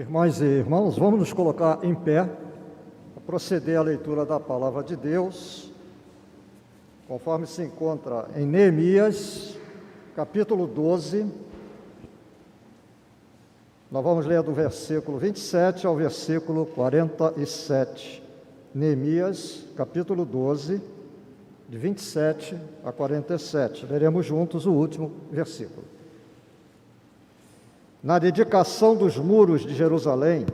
Irmãs e irmãos, vamos nos colocar em pé para proceder à leitura da palavra de Deus, conforme se encontra em Neemias, capítulo 12. Nós vamos ler do versículo 27 ao versículo 47. Neemias, capítulo 12, de 27 a 47. Leremos juntos o último versículo. Na dedicação dos muros de Jerusalém,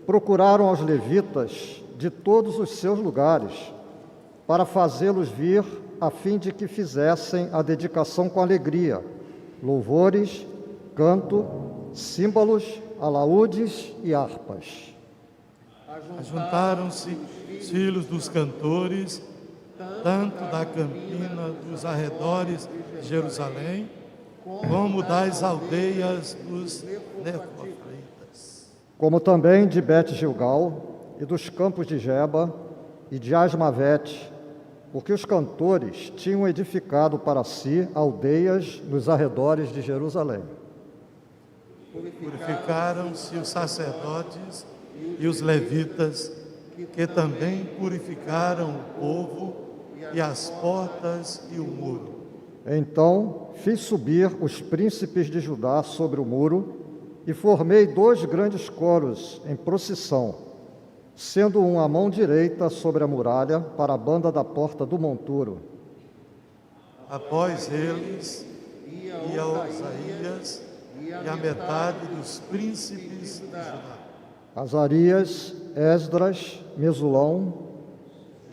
procuraram aos levitas de todos os seus lugares, para fazê-los vir, a fim de que fizessem a dedicação com alegria, louvores, canto, símbolos, alaúdes e harpas. Ajuntaram-se os filhos dos cantores, tanto da campina dos arredores de Jerusalém, como das aldeias dos nefolitas. Como também de Bet-Gilgal e dos campos de Geba e de Asmavete, porque os cantores tinham edificado para si aldeias nos arredores de Jerusalém. Purificaram-se os sacerdotes e os levitas, que também purificaram o povo e as portas e o muro. Então fiz subir os príncipes de Judá sobre o muro e formei 2 grandes coros em procissão, sendo um à mão direita sobre a muralha para a banda da porta do monturo. Após eles ia Osaías e a metade dos príncipes de Judá. Azarias, Esdras, Mesulão,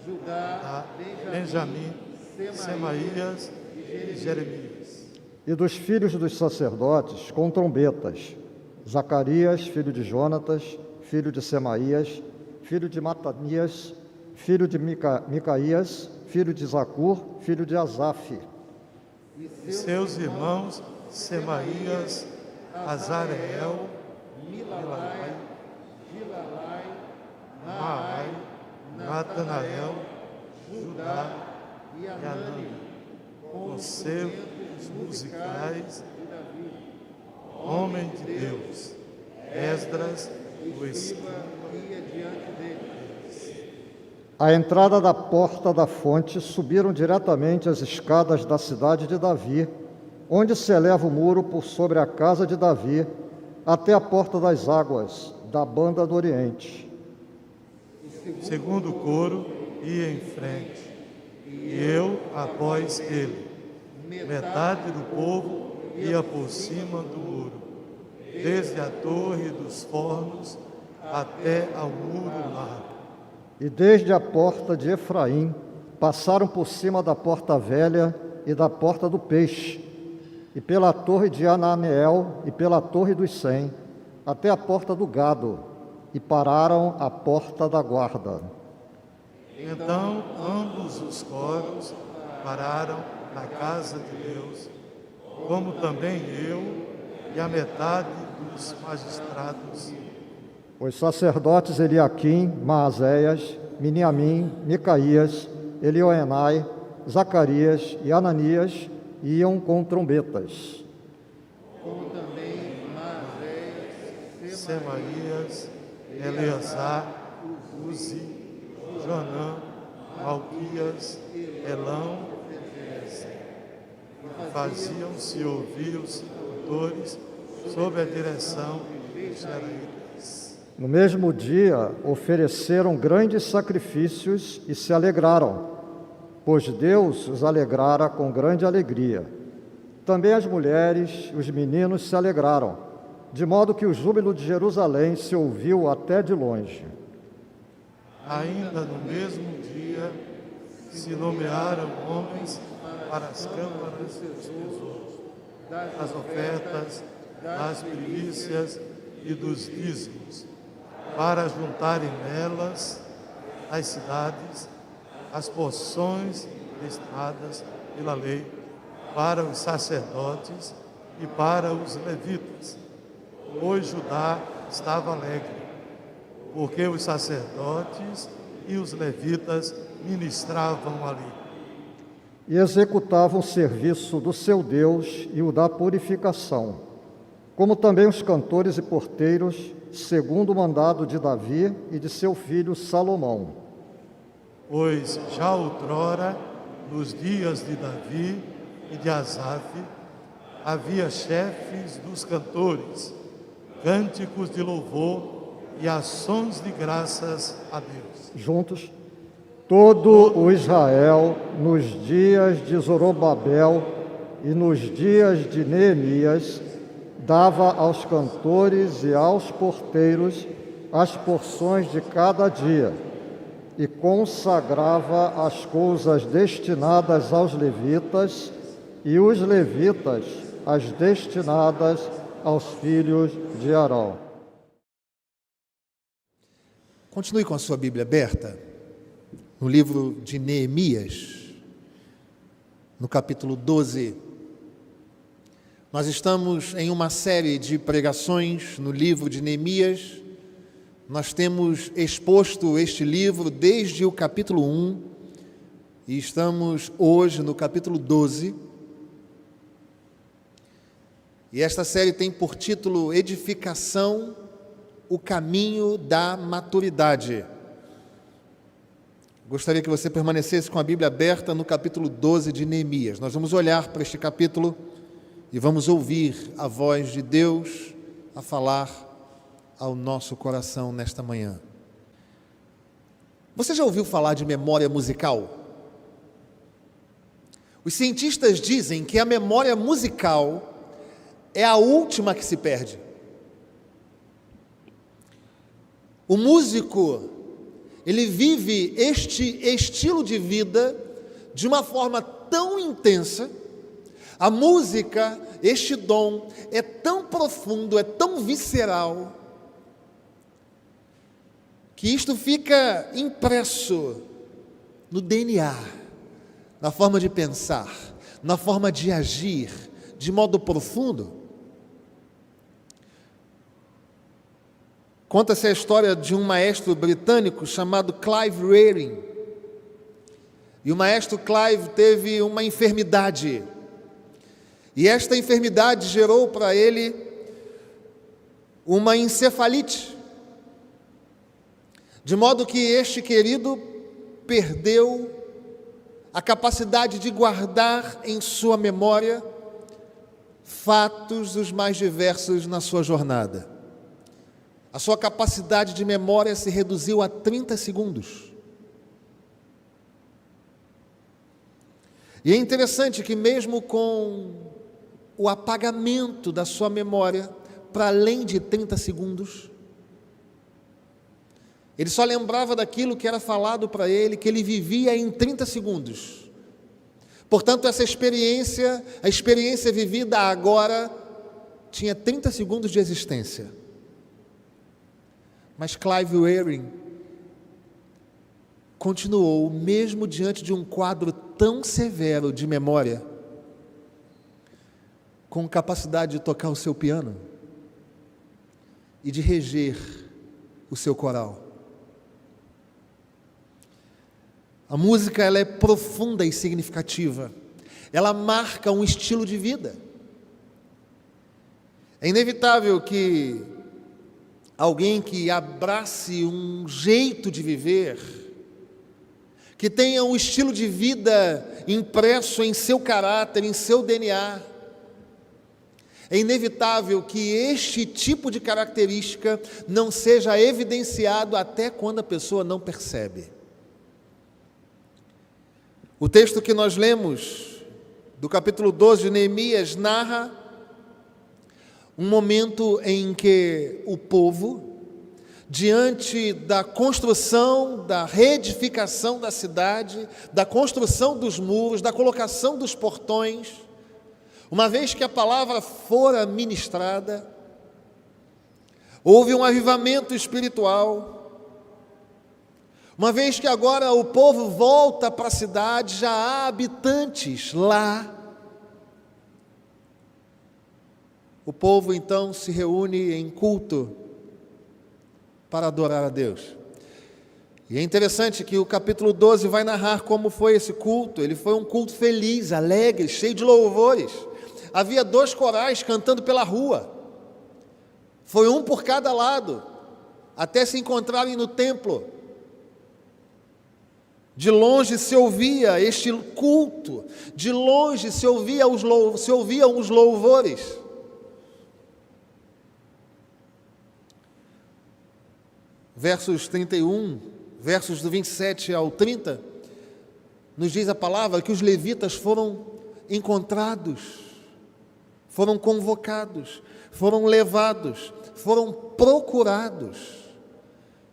Judá, Benjamim, Semaías e Jeremias. e dos filhos dos sacerdotes com trombetas, Zacarias, filho de Jonatas, filho de Semaías, filho de Matanias, filho de Micaías, filho de Zacur, filho de Asaf. E seus irmãos Semaías, Azareel, Milalai, Gilalai, Maai, Natanael, Judá e Anani, conselhos musicais, homem de Deus, Esdras, o escriba, À entrada da porta da fonte, subiram diretamente as escadas da cidade de Davi, onde se eleva o muro por sobre a casa de Davi, até a porta das águas, da banda do Oriente. Segundo coro ia em frente, e eu após ele. Metade do povo ia por cima do muro, desde a torre dos fornos até ao muro largo. E desde a porta de Efraim, passaram por cima da porta velha e da porta do peixe, e pela torre de Ananeel e pela torre dos 100, até a porta do gado, e pararam à porta da guarda. Então ambos os coros pararam na casa de Deus, como também eu e a metade dos magistrados. Os sacerdotes Eliaquim, Maazéias, Miniamim, Micaías, Elioenai, Zacarias e Ananias iam com trombetas. Como também Maazéias, Semaías, Eleazar, Uzi, Joanã, Malquias, Elão, faziam-se ouvir os cantores sob a direção de Jeraías. No mesmo dia, ofereceram grandes sacrifícios e se alegraram, pois Deus os alegrara com grande alegria. Também as mulheres e os meninos se alegraram, de modo que o júbilo de Jerusalém se ouviu até de longe. Ainda no mesmo dia, se nomearam homens para as câmaras dos tesouros, das ofertas, das primícias e dos dízimos, para juntarem nelas as cidades, as porções destinadas pela lei, para os sacerdotes e para os levitas. Pois Judá estava alegre, porque os sacerdotes e os levitas ministravam ali. E executavam o serviço do seu Deus e o da purificação, como também os cantores e porteiros, segundo o mandado de Davi e de seu filho Salomão. Pois já outrora, nos dias de Davi e de Asaf, havia chefes dos cantores, cânticos de louvor e ações de graças a Deus. Juntos, todo o Israel, nos dias de Zorobabel e nos dias de Neemias, dava aos cantores e aos porteiros as porções de cada dia e consagrava as coisas destinadas aos levitas e os levitas as destinadas aos filhos de Arão. Continue com a sua Bíblia aberta no livro de Neemias, no capítulo 12. Nós estamos em uma série de pregações no livro de Neemias. Nós temos exposto este livro desde o capítulo 1 e estamos hoje no capítulo 12. E esta série tem por título Edificação, o caminho da maturidade. Gostaria que você permanecesse com a Bíblia aberta no capítulo 12 de Neemias. Nós vamos olhar para este capítulo e vamos ouvir a voz de Deus a falar ao nosso coração nesta manhã. Você já ouviu falar de memória musical? Os cientistas dizem que a memória musical é a última que se perde. O músico, ele vive este estilo de vida de uma forma tão intensa. A música, este dom, é tão profundo, é tão visceral, que isto fica impresso no DNA, na forma de pensar, na forma de agir, de modo profundo. Conta-se a história de um maestro britânico chamado Clive Wearing. E o maestro Clive teve uma enfermidade. E esta enfermidade gerou para ele uma encefalite. De modo que este querido perdeu a capacidade de guardar em sua memória fatos os mais diversos na sua jornada. A sua capacidade de memória se reduziu a 30 segundos. E é interessante que mesmo com o apagamento da sua memória, para além de 30 segundos, ele só lembrava daquilo que era falado para ele, que ele vivia em 30 segundos. Portanto, essa experiência, a experiência vivida agora, tinha 30 segundos de existência. Mas Clive Wearing continuou, mesmo diante de um quadro tão severo de memória, com capacidade de tocar o seu piano e de reger o seu coral. A música, ela é profunda e significativa. Ela marca um estilo de vida. É inevitável que alguém que abrace um jeito de viver, que tenha um estilo de vida impresso em seu caráter, em seu DNA, é inevitável que este tipo de característica não seja evidenciado até quando a pessoa não percebe. O texto que nós lemos, do capítulo 12 de Neemias, narra um momento em que o povo, diante da construção, da reedificação da cidade, da construção dos muros, da colocação dos portões, uma vez que a palavra fora ministrada, houve um avivamento espiritual. Uma vez que agora o povo volta para a cidade, já há habitantes lá. O povo então se reúne em culto para adorar a Deus. E é interessante que o capítulo 12 vai narrar como foi esse culto. Ele foi um culto feliz, alegre, cheio de louvores. Havia 2 corais cantando pela rua. Foi um por cada lado, até se encontrarem no templo. De longe se ouvia este culto, de longe se ouviam os louvores. Versos 31, versos do 27 ao 30, nos diz a palavra que os levitas foram encontrados, foram convocados, foram levados, foram procurados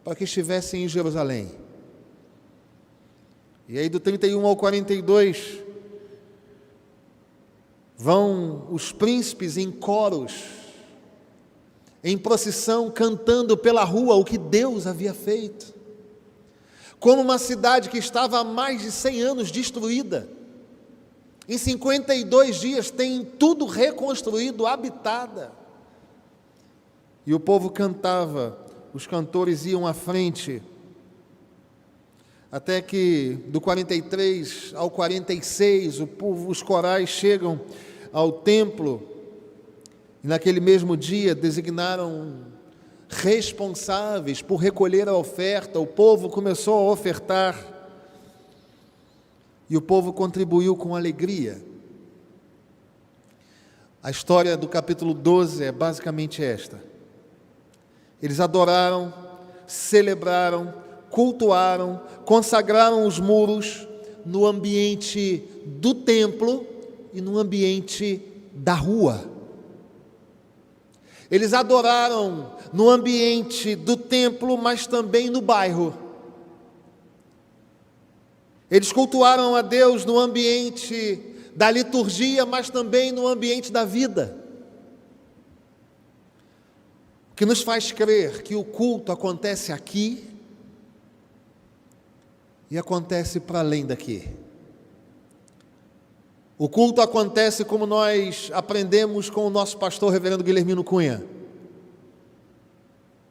para que estivessem em Jerusalém. E aí do 31 ao 42, vão os príncipes em coros, em procissão, cantando pela rua o que Deus havia feito. Como uma cidade que estava há mais de 100 anos destruída, em 52 dias tem tudo reconstruído, habitada. E o povo cantava, os cantores iam à frente, até que do 43 ao 46, os corais chegam ao templo, e naquele mesmo dia designaram responsáveis por recolher a oferta. O povo começou a ofertar, e o povo contribuiu com alegria. A história do capítulo 12 é basicamente esta. Eles adoraram, celebraram, cultuaram, consagraram os muros no ambiente do templo e no ambiente da rua. Eles adoraram no ambiente do templo, mas também no bairro. Eles cultuaram a Deus no ambiente da liturgia, mas também no ambiente da vida. O que nos faz crer que o culto acontece aqui e acontece para além daqui. O culto acontece como nós aprendemos com o nosso pastor reverendo Guilhermino Cunha.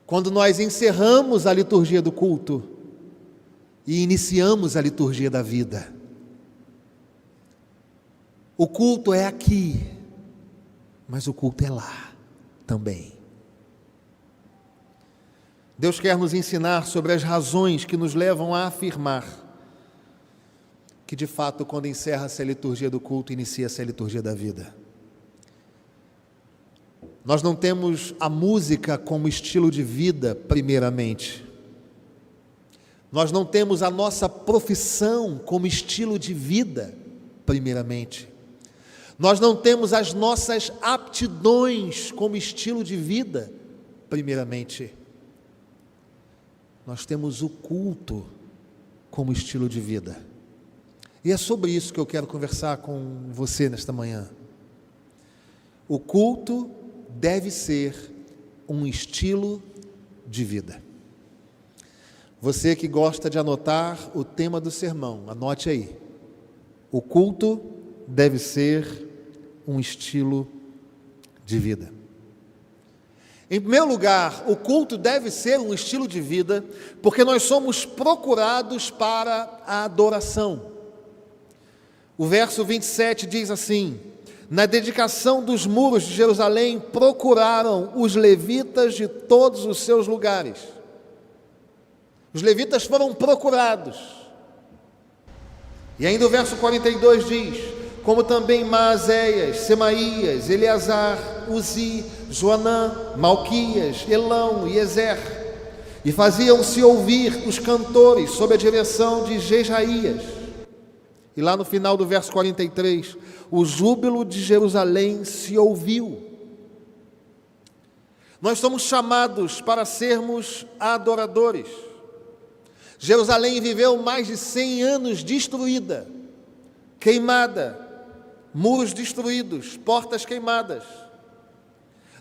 Quando nós encerramos a liturgia do culto e iniciamos a liturgia da vida. O culto é aqui, mas o culto é lá também. Deus quer nos ensinar sobre as razões que nos levam a afirmar que, de fato, quando encerra-se a liturgia do culto, inicia-se a liturgia da vida. Nós não temos a música como estilo de vida, primeiramente. Nós não temos a nossa profissão como estilo de vida, primeiramente. Nós não temos as nossas aptidões como estilo de vida, primeiramente. Nós temos o culto como estilo de vida. E é sobre isso que eu quero conversar com você nesta manhã. O culto deve ser um estilo de vida. Você que gosta de anotar o tema do sermão, anote aí. O culto deve ser um estilo de vida. Em primeiro lugar, o culto deve ser um estilo de vida, porque nós somos procurados para a adoração. O verso 27 diz assim: na dedicação dos muros de Jerusalém, procuraram os levitas de todos os seus lugares. Os levitas foram procurados. E ainda o verso 42 diz: como também Maazéias, Semaías, Eleazar, Uzi, Joanã, Malquias, Elão e Ezer. E faziam-se ouvir os cantores sob a direção de Jejaías. E lá no final do verso 43, o júbilo de Jerusalém se ouviu. Nós somos chamados para sermos adoradores. Jerusalém viveu mais de 100 anos destruída, queimada, muros destruídos, portas queimadas.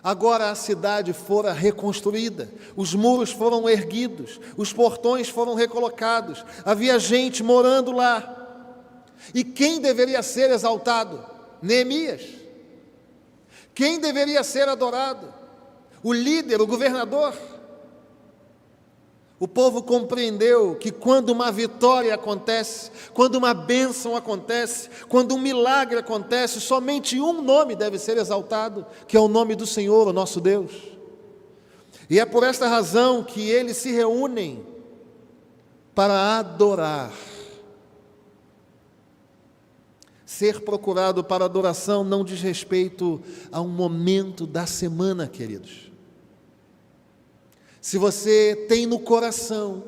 Agora a cidade fora reconstruída, os muros foram erguidos, os portões foram recolocados, havia gente morando lá. E quem deveria ser exaltado? Neemias. Quem deveria ser adorado? O líder, o governador. O povo compreendeu que quando uma vitória acontece, quando uma bênção acontece, quando um milagre acontece, somente um nome deve ser exaltado, que é o nome do Senhor, o nosso Deus. E é por esta razão que eles se reúnem para adorar. Ser procurado para adoração não diz respeito a um momento da semana, queridos. Se você tem no coração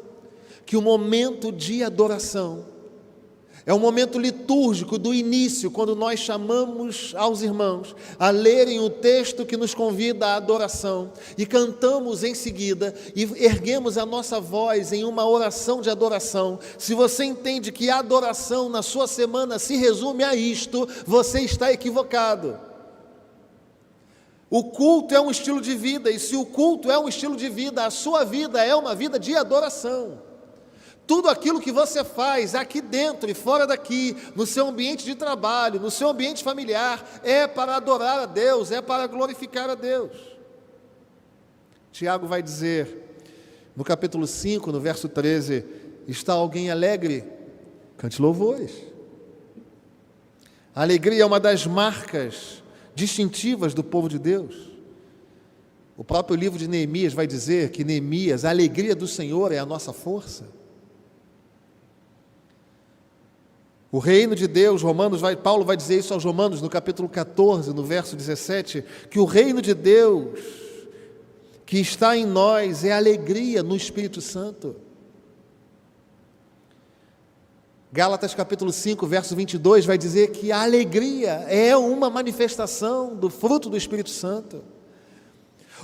que o momento de adoração é um momento litúrgico do início, quando nós chamamos aos irmãos a lerem o texto que nos convida à adoração e cantamos em seguida e erguemos a nossa voz em uma oração de adoração. Se você entende que a adoração na sua semana se resume a isto, você está equivocado. O culto é um estilo de vida, e se o culto é um estilo de vida, a sua vida é uma vida de adoração. Tudo aquilo que você faz aqui dentro e fora daqui, no seu ambiente de trabalho, no seu ambiente familiar, é para adorar a Deus, é para glorificar a Deus. Tiago vai dizer, no capítulo 5, no verso 13, está alguém alegre? Cante louvores. A alegria é uma das marcas distintivas do povo de Deus. O próprio livro de Neemias vai dizer que Neemias, a alegria do Senhor é a nossa força. O reino de Deus, Paulo vai dizer isso aos Romanos, no capítulo 14, no verso 17, que o reino de Deus que está em nós é alegria no Espírito Santo. Gálatas capítulo 5, verso 22, vai dizer que a alegria é uma manifestação do fruto do Espírito Santo.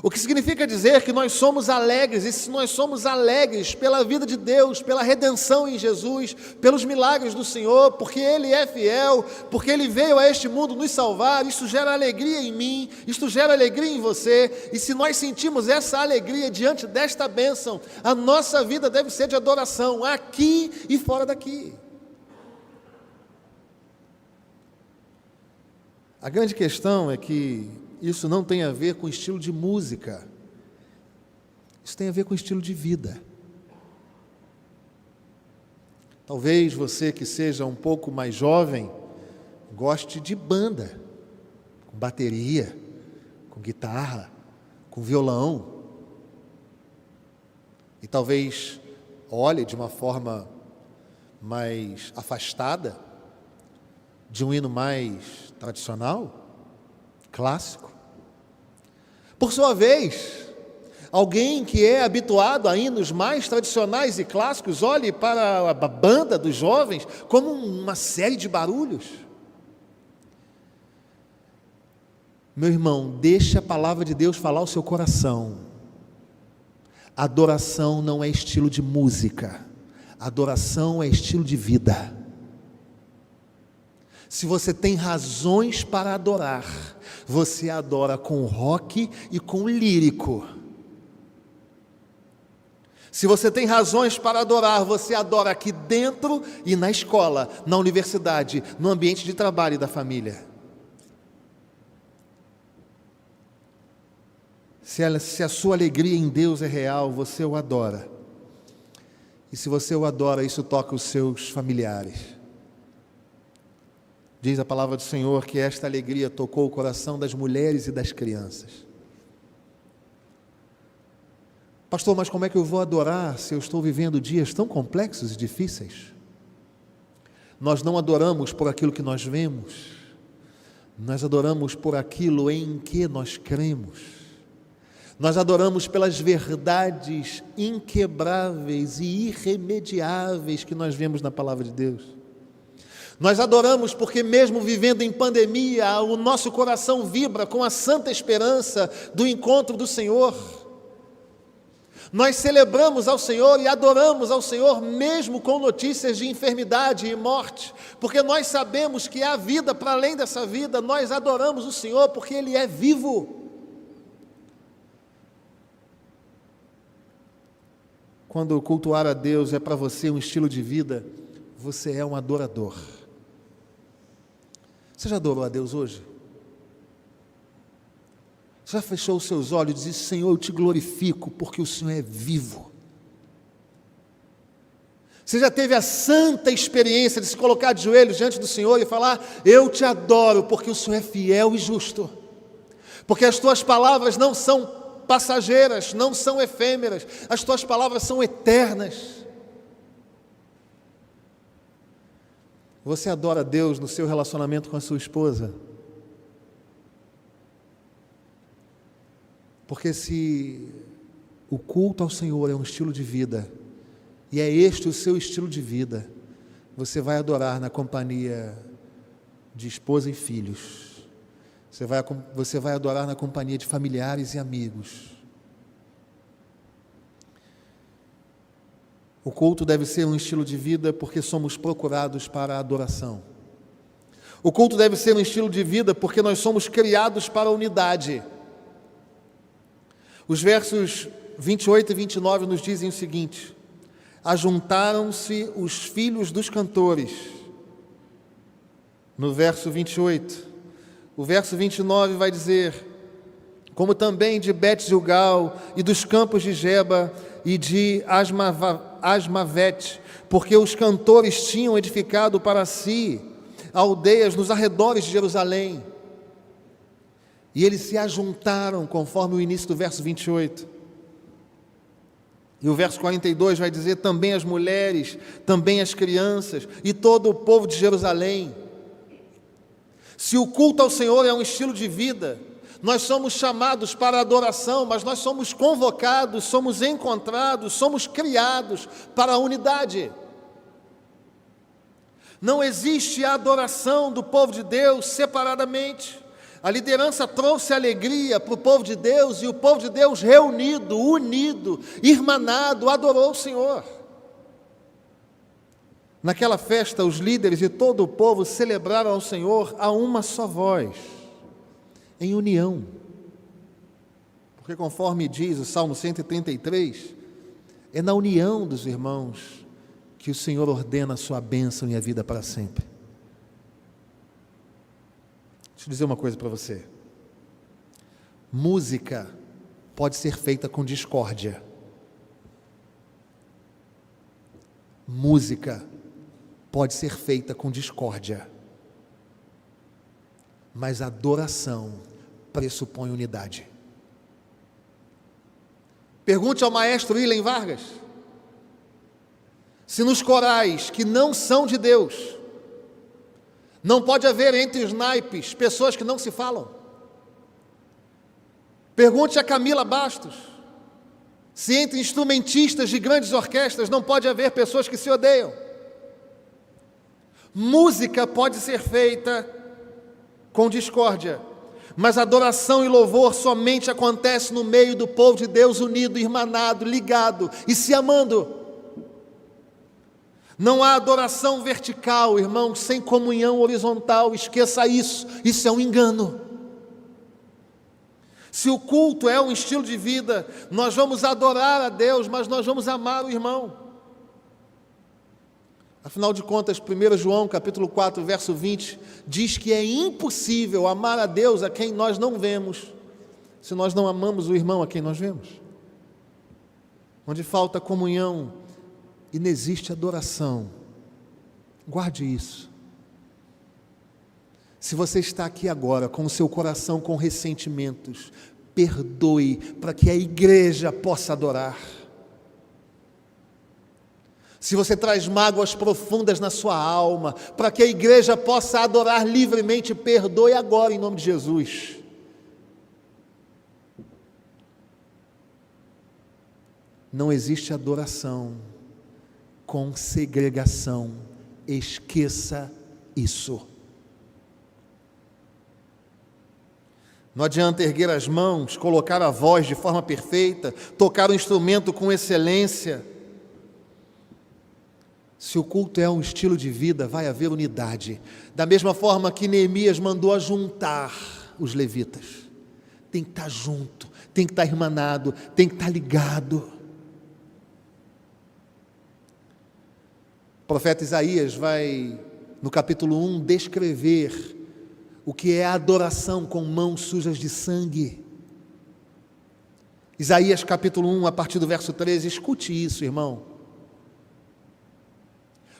O que significa dizer que nós somos alegres, e se nós somos alegres pela vida de Deus, pela redenção em Jesus, pelos milagres do Senhor, porque Ele é fiel, porque Ele veio a este mundo nos salvar, isso gera alegria em mim, isto gera alegria em você, e se nós sentimos essa alegria diante desta bênção, a nossa vida deve ser de adoração, aqui e fora daqui. A grande questão é que isso não tem a ver com estilo de música. Isso tem a ver com estilo de vida. Talvez você que seja um pouco mais jovem goste de banda, com bateria, com guitarra, com violão. E talvez olhe de uma forma mais afastada de um hino mais tradicional, clássico. Por sua vez, alguém que é habituado a hinos mais tradicionais e clássicos, olhe para a banda dos jovens como uma série de barulhos. Meu irmão, deixe a palavra de Deus falar o seu coração. Adoração não é estilo de música, adoração é estilo de vida. Se você tem razões para adorar, você adora com rock e com lírico. Se você tem razões para adorar, você adora aqui dentro e na escola, na universidade, no ambiente de trabalho e da família. Se a sua alegria em Deus é real, você o adora. E se você o adora, isso toca os seus familiares. Diz a palavra do Senhor que esta alegria tocou o coração das mulheres e das crianças. Pastor, mas como é que eu vou adorar se eu estou vivendo dias tão complexos e difíceis? Nós não adoramos por aquilo que nós vemos, nós adoramos por aquilo em que nós cremos. Nós adoramos pelas verdades inquebráveis e irremediáveis que nós vemos na palavra de Deus. Nós adoramos porque mesmo vivendo em pandemia, o nosso coração vibra com a santa esperança do encontro do Senhor. Nós celebramos ao Senhor e adoramos ao Senhor mesmo com notícias de enfermidade e morte, porque nós sabemos que há vida para além dessa vida. Nós adoramos o Senhor porque Ele é vivo. Quando cultuar a Deus é para você um estilo de vida, você é um adorador. Você já adorou a Deus hoje? Você já fechou os seus olhos e disse: Senhor, eu te glorifico porque o Senhor é vivo. Você já teve a santa experiência de se colocar de joelhos diante do Senhor e falar: eu te adoro porque o Senhor é fiel e justo, porque as tuas palavras não são passageiras, não são efêmeras, as tuas palavras são eternas. Você adora a Deus no seu relacionamento com a sua esposa? Porque se o culto ao Senhor é um estilo de vida, e é este o seu estilo de vida, você vai adorar na companhia de esposa e filhos, você vai adorar na companhia de familiares e amigos. O culto deve ser um estilo de vida porque somos procurados para a adoração. O culto deve ser um estilo de vida porque nós somos criados para a unidade. Os versos 28 e 29 nos dizem o seguinte: ajuntaram-se os filhos dos cantores. No verso 28. O verso 29 vai dizer: como também de Bet-Gilgal e dos campos de Geba e de Asmavete, porque os cantores tinham edificado para si aldeias nos arredores de Jerusalém. E eles se ajuntaram, conforme o início do verso 28. E o verso 42 vai dizer: também as mulheres, também as crianças e todo o povo de Jerusalém. Se o culto ao Senhor é um estilo de vida, nós somos chamados para a adoração, mas nós somos convocados, somos encontrados, somos criados para a unidade. Não existe a adoração do povo de Deus separadamente. A liderança trouxe alegria para o povo de Deus, e o povo de Deus reunido, unido, irmanado, adorou o Senhor. Naquela festa, os líderes e todo o povo celebraram ao Senhor a uma só voz, em união. Porque conforme diz o Salmo 133, é na união dos irmãos que o Senhor ordena a sua bênção e a vida para sempre. Deixa eu dizer uma coisa para você. Música pode ser feita com discórdia. Música pode ser feita com discórdia. Mas adoração pressupõe unidade. Pergunte ao maestro William Vargas se nos corais que não são de Deus não pode haver entre os naipes pessoas que não se falam. Pergunte a Camila Bastos se entre instrumentistas de grandes orquestras não pode haver pessoas que se odeiam. Música pode ser feita com discórdia, mas adoração e louvor somente acontece no meio do povo de Deus unido, irmanado, ligado e se amando. Não há adoração vertical, irmão, sem comunhão horizontal. Esqueça isso, isso é um engano. Se o culto é um estilo de vida, nós vamos adorar a Deus, mas nós vamos amar o irmão. Afinal de contas, 1 João capítulo 4, verso 20, diz que é impossível amar a Deus a quem nós não vemos, se nós não amamos o irmão a quem nós vemos. Onde falta comunhão, e não existe adoração. Guarde isso. Se você está aqui agora com o seu coração com ressentimentos, perdoe para que a igreja possa adorar. Se você traz mágoas profundas na sua alma, para que a igreja possa adorar livremente, perdoe agora em nome de Jesus. Não existe adoração com segregação. Esqueça isso. Não adianta erguer as mãos, colocar a voz de forma perfeita, tocar o instrumento com excelência. Se o culto é um estilo de vida, vai haver unidade. Da mesma forma que Neemias mandou ajuntar os levitas. Tem que estar junto, tem que estar irmanado, tem que estar ligado. O profeta Isaías vai, no capítulo 1, descrever o que é a adoração com mãos sujas de sangue. Isaías capítulo 1, a partir do verso 13, escute isso, irmão.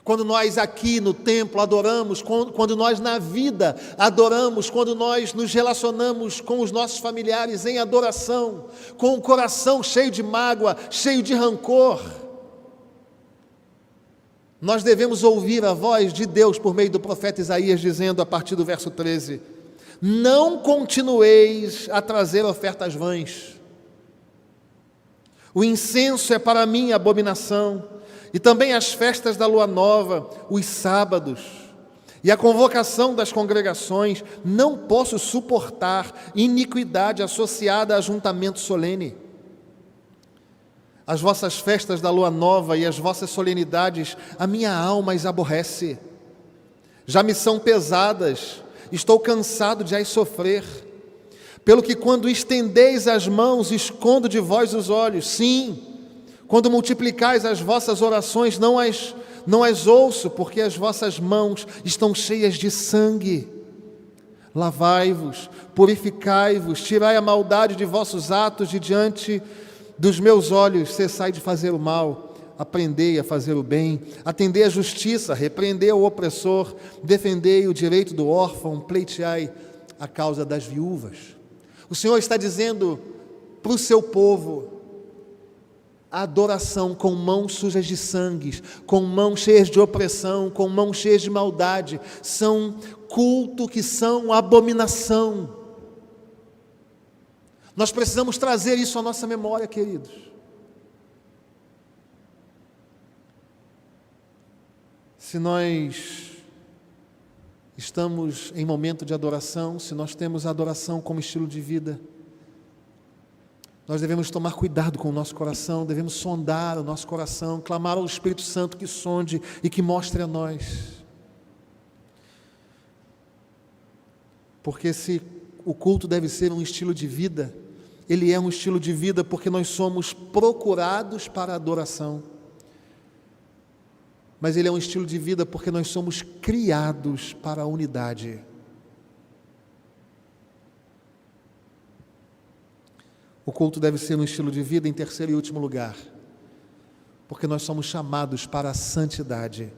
Quando nós aqui no templo adoramos, quando nós na vida adoramos, quando nós nos relacionamos com os nossos familiares em adoração, com o coração cheio de mágoa, cheio de rancor, nós devemos ouvir a voz de Deus por meio do profeta Isaías, dizendo a partir do verso 13: não continueis a trazer ofertas vãs. O incenso é para mim abominação, e também as festas da lua nova, os sábados, e a convocação das congregações. Não posso suportar iniquidade associada a ajuntamento solene. As vossas festas da lua nova e as vossas solenidades, a minha alma as aborrece. Já me são pesadas, estou cansado de as sofrer. Pelo que quando estendeis as mãos, escondo de vós os olhos. Sim, quando multiplicais as vossas orações, não as ouço, porque as vossas mãos estão cheias de sangue. Lavai-vos, purificai-vos, tirai a maldade de vossos atos de diante dos meus olhos, cessai de fazer o mal, aprendei a fazer o bem, atendei a justiça, repreendei o opressor, defendei o direito do órfão, pleiteai a causa das viúvas. O Senhor está dizendo para o seu povo: a adoração com mãos sujas de sangue, com mãos cheias de opressão, com mãos cheias de maldade, são culto que são abominação. Nós precisamos trazer isso à nossa memória, queridos. Se nós estamos em momento de adoração, se nós temos a adoração como estilo de vida, nós devemos tomar cuidado com o nosso coração, devemos sondar o nosso coração, clamar ao Espírito Santo que sonde e que mostre a nós. Porque se o culto deve ser um estilo de vida, ele é um estilo de vida porque nós somos procurados para a adoração. Mas ele é um estilo de vida porque nós somos criados para a unidade. O culto deve ser um estilo de vida, em terceiro e último lugar, porque nós somos chamados para a santidade.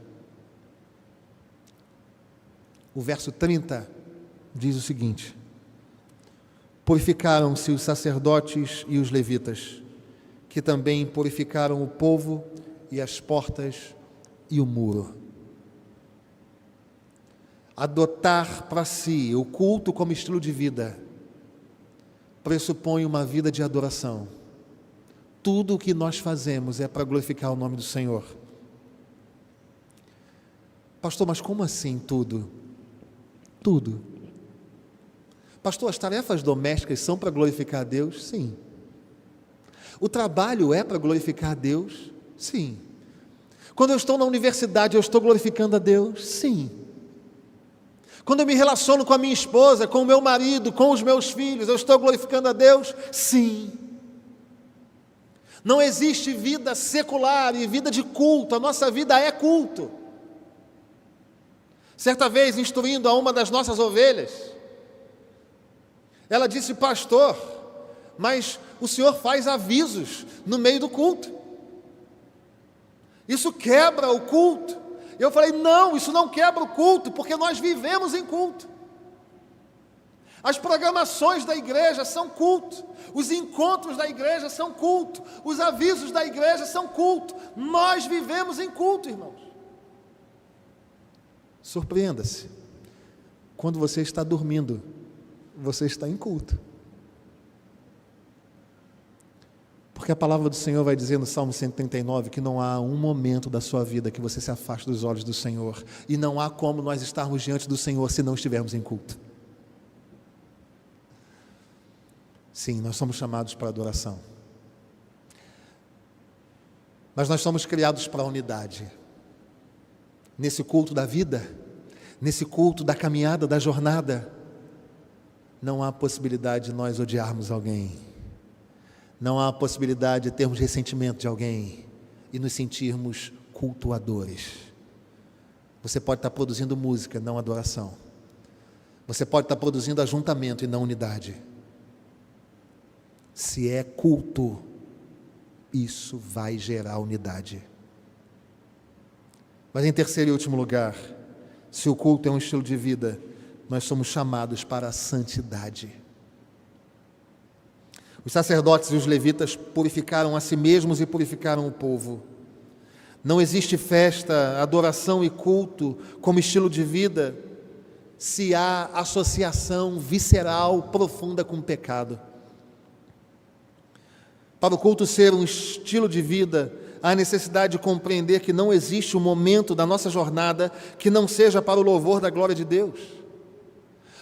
O verso 30 diz o seguinte: purificaram-se os sacerdotes e os levitas, que também purificaram o povo e as portas e o muro. Adotar para si o culto como estilo de vida pressupõe uma vida de adoração. Tudo o que nós fazemos é para glorificar o nome do Senhor. Pastor, mas como assim tudo? Tudo. Pastor, as tarefas domésticas são para glorificar a Deus? Sim. O trabalho é para glorificar a Deus? Sim. Quando eu estou na universidade, eu estou glorificando a Deus? Sim. Quando eu me relaciono com a minha esposa, com o meu marido, com os meus filhos, eu estou glorificando a Deus? Sim. Não existe vida secular e vida de culto, a nossa vida é culto. Certa vez, instruindo a uma das nossas ovelhas, ela disse: pastor, mas o senhor faz avisos no meio do culto. Isso quebra o culto. Eu falei: não, isso não quebra o culto, porque nós vivemos em culto. As programações da igreja são culto, os encontros da igreja são culto, os avisos da igreja são culto. Nós vivemos em culto, irmãos. Surpreenda-se, quando você está dormindo, você está em culto. Porque a palavra do Senhor vai dizer no Salmo 139 que não há um momento da sua vida que você se afaste dos olhos do Senhor, e não há como nós estarmos diante do Senhor se não estivermos em culto. Sim, nós somos chamados para adoração, mas nós somos criados para a unidade. Nesse culto da vida, nesse culto da caminhada, da jornada, não há possibilidade de nós odiarmos alguém. Não há possibilidade de termos ressentimento de alguém e nos sentirmos cultuadores. Você pode estar produzindo música, não adoração. Você pode estar produzindo ajuntamento e não unidade. Se é culto, isso vai gerar unidade. Mas em terceiro e último lugar, se o culto é um estilo de vida, nós somos chamados para a santidade. Os sacerdotes e os levitas purificaram a si mesmos e purificaram o povo. Não existe festa, adoração e culto como estilo de vida se há associação visceral profunda com o pecado. Para o culto ser um estilo de vida, há necessidade de compreender que não existe um momento da nossa jornada que não seja para o louvor da glória de Deus.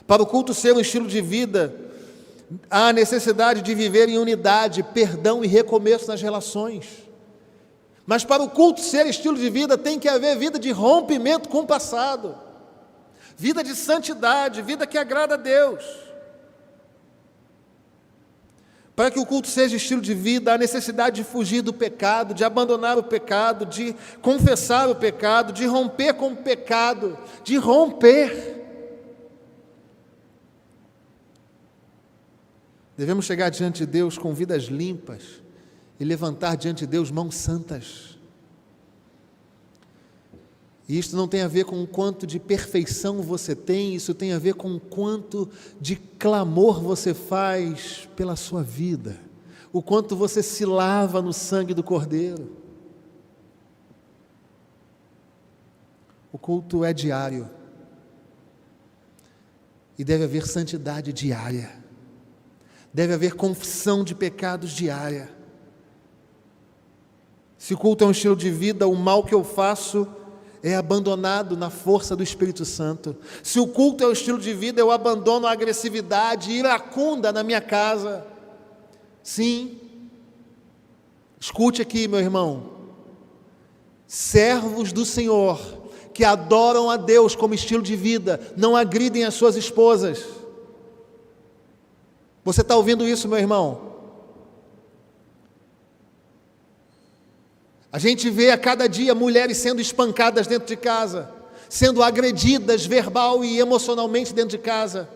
Para o culto ser um estilo de vida, há necessidade de viver em unidade, perdão e recomeço nas relações. Mas para o culto ser estilo de vida, tem que haver vida de rompimento com o passado, vida de santidade, vida que agrada a Deus. Para que o culto seja estilo de vida, há necessidade de fugir do pecado, de abandonar o pecado, de confessar o pecado, de romper com o pecado, de romper. Devemos chegar diante de Deus com vidas limpas e levantar diante de Deus mãos santas. E isto não tem a ver com o quanto de perfeição você tem, isso tem a ver com o quanto de clamor você faz pela sua vida, o quanto você se lava no sangue do Cordeiro. O culto é diário e deve haver santidade diária, deve haver confissão de pecados diária. Se o culto é um estilo de vida, o mal que eu faço é abandonado na força do Espírito Santo. Se o culto é um estilo de vida, eu abandono a agressividade iracunda na minha casa. Sim, escute aqui, meu irmão, servos do Senhor, que adoram a Deus como estilo de vida, não agridem as suas esposas. Você está ouvindo isso, meu irmão? A gente vê a cada dia mulheres sendo espancadas dentro de casa, sendo agredidas verbal e emocionalmente dentro de casa.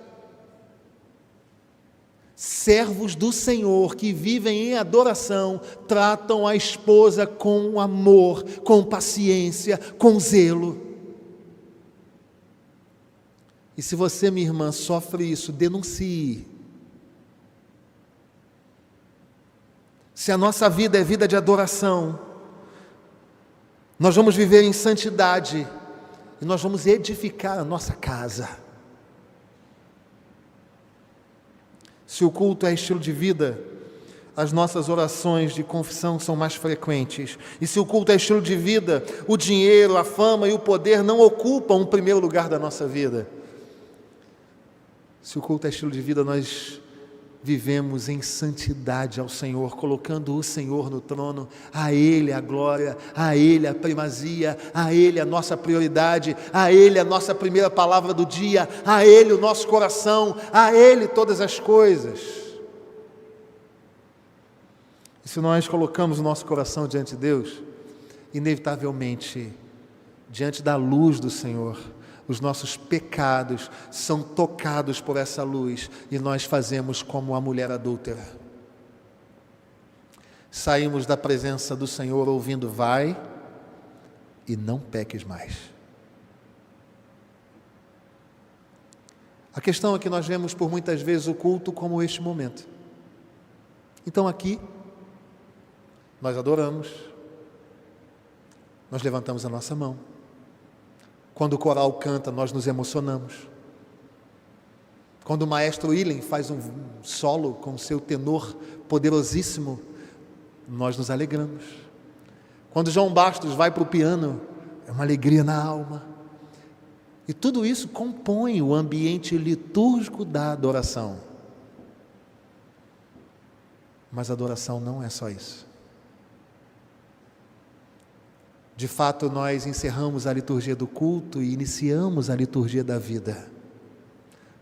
Servos do Senhor que vivem em adoração, tratam a esposa com amor, com paciência, com zelo. E se você, minha irmã, sofre isso, denuncie. Se a nossa vida é vida de adoração, nós vamos viver em santidade e nós vamos edificar a nossa casa. Se o culto é estilo de vida, as nossas orações de confissão são mais frequentes. E se o culto é estilo de vida, o dinheiro, a fama e o poder não ocupam o primeiro lugar da nossa vida. Se o culto é estilo de vida, nós vivemos em santidade ao Senhor, colocando o Senhor no trono, a Ele a glória, a Ele a primazia, a Ele a nossa prioridade, a Ele a nossa primeira palavra do dia, a Ele o nosso coração, a Ele todas as coisas. E se nós colocamos o nosso coração diante de Deus, inevitavelmente, diante da luz do Senhor, os nossos pecados são tocados por essa luz e nós fazemos como a mulher adúltera. Saímos da presença do Senhor ouvindo: vai e não peques mais. A questão é que nós vemos por muitas vezes o culto como este momento. Então aqui, nós adoramos, nós levantamos a nossa mão. Quando o coral canta, nós nos emocionamos. Quando o maestro Ilen faz um solo com seu tenor poderosíssimo, nós nos alegramos. Quando João Bastos vai para o piano, é uma alegria na alma. E tudo isso compõe o ambiente litúrgico da adoração. Mas a adoração não é só isso. De fato, nós encerramos a liturgia do culto e iniciamos a liturgia da vida,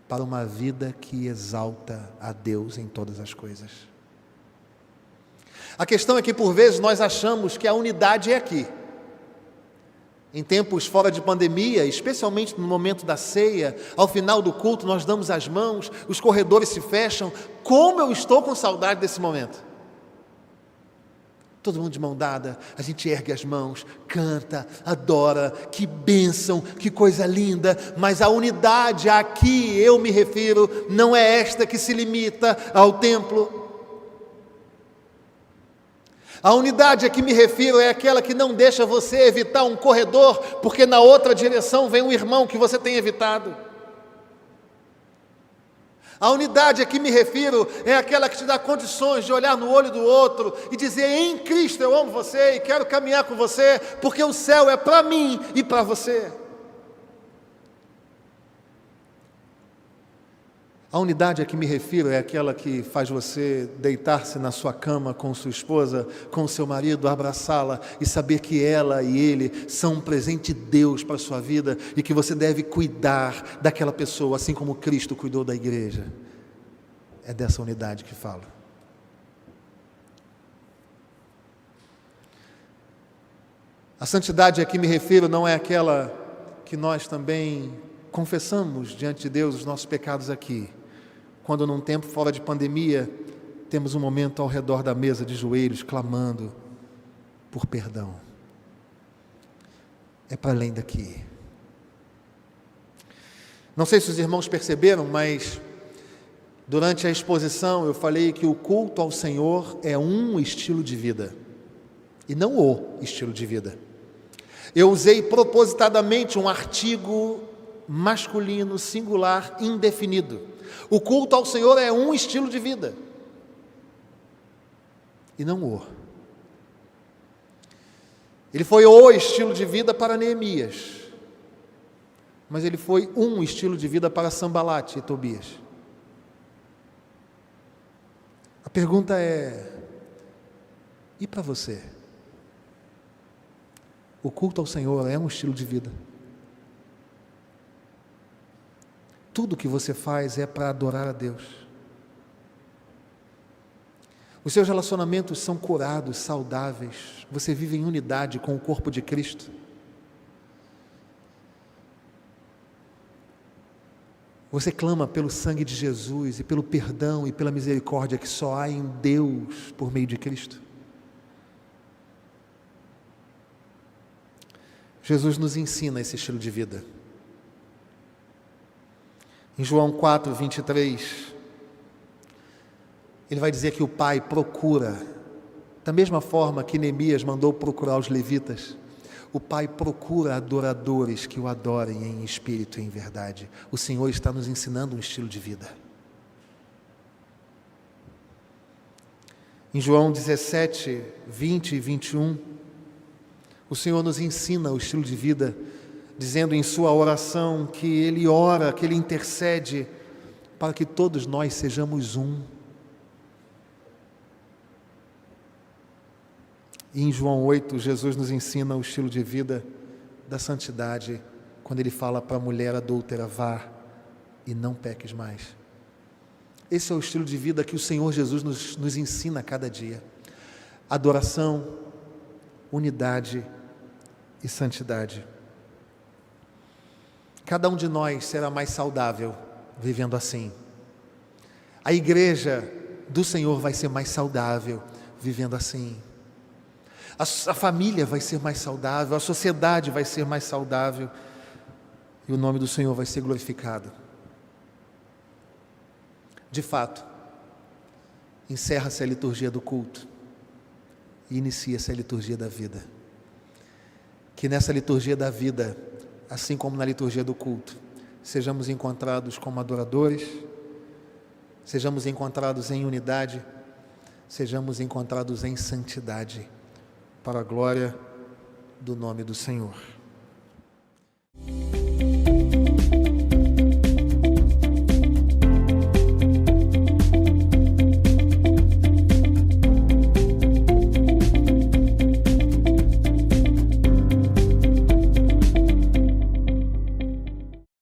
para uma vida que exalta a Deus em todas as coisas. A questão é que, por vezes, nós achamos que a unidade é aqui. Em tempos fora de pandemia, especialmente no momento da ceia, ao final do culto, nós damos as mãos, os corredores se fecham. Como eu estou com saudade desse momento! Todo mundo de mão dada, a gente ergue as mãos, canta, adora, que bênção, que coisa linda, mas a unidade a que eu me refiro não é esta que se limita ao templo. A unidade a que me refiro é aquela que não deixa você evitar um corredor, porque na outra direção vem um irmão que você tem evitado. A unidade a que me refiro é aquela que te dá condições de olhar no olho do outro e dizer: em Cristo eu amo você e quero caminhar com você, porque o céu é para mim e para você. A unidade a que me refiro é aquela que faz você deitar-se na sua cama com sua esposa, com seu marido, abraçá-la e saber que ela e ele são um presente de Deus para a sua vida e que você deve cuidar daquela pessoa, assim como Cristo cuidou da igreja. É dessa unidade que falo. A santidade a que me refiro não é aquela que nós também confessamos diante de Deus os nossos pecados aqui. Quando num tempo fora de pandemia, temos um momento ao redor da mesa de joelhos, clamando por perdão. É para além daqui. Não sei se os irmãos perceberam, mas durante a exposição eu falei que o culto ao Senhor é um estilo de vida, e não o estilo de vida. Eu usei propositadamente um artigo masculino, singular, indefinido. O culto ao Senhor é um estilo de vida, e não o. Ele foi o estilo de vida para Neemias, mas ele foi um estilo de vida para Sambalate e Tobias. A pergunta é: e para você? O culto ao Senhor é um estilo de vida? Tudo que você faz é para adorar a Deus. Os seus relacionamentos são curados, saudáveis. Você vive em unidade com o corpo de Cristo. Você clama pelo sangue de Jesus e pelo perdão e pela misericórdia que só há em Deus por meio de Cristo. Jesus nos ensina esse estilo de vida. Em João 4, 23, ele vai dizer que o Pai procura, da mesma forma que Neemias mandou procurar os levitas, o Pai procura adoradores que o adorem em espírito e em verdade. O Senhor está nos ensinando um estilo de vida. Em João 17, 20 e 21, o Senhor nos ensina o estilo de vida, dizendo em sua oração que Ele ora, que Ele intercede para que todos nós sejamos um. E em João 8, Jesus nos ensina o estilo de vida da santidade, quando Ele fala para a mulher adúltera: vá e não peques mais. Esse é o estilo de vida que o Senhor Jesus nos ensina a cada dia: adoração, unidade e santidade. Cada um de nós será mais saudável vivendo assim. A igreja do Senhor vai ser mais saudável vivendo assim. A família vai ser mais saudável, a sociedade vai ser mais saudável e o nome do Senhor vai ser glorificado. De fato, encerra-se a liturgia do culto e inicia-se a liturgia da vida. Que nessa liturgia da vida, assim como na liturgia do culto, sejamos encontrados como adoradores, sejamos encontrados em unidade, sejamos encontrados em santidade, para a glória do nome do Senhor.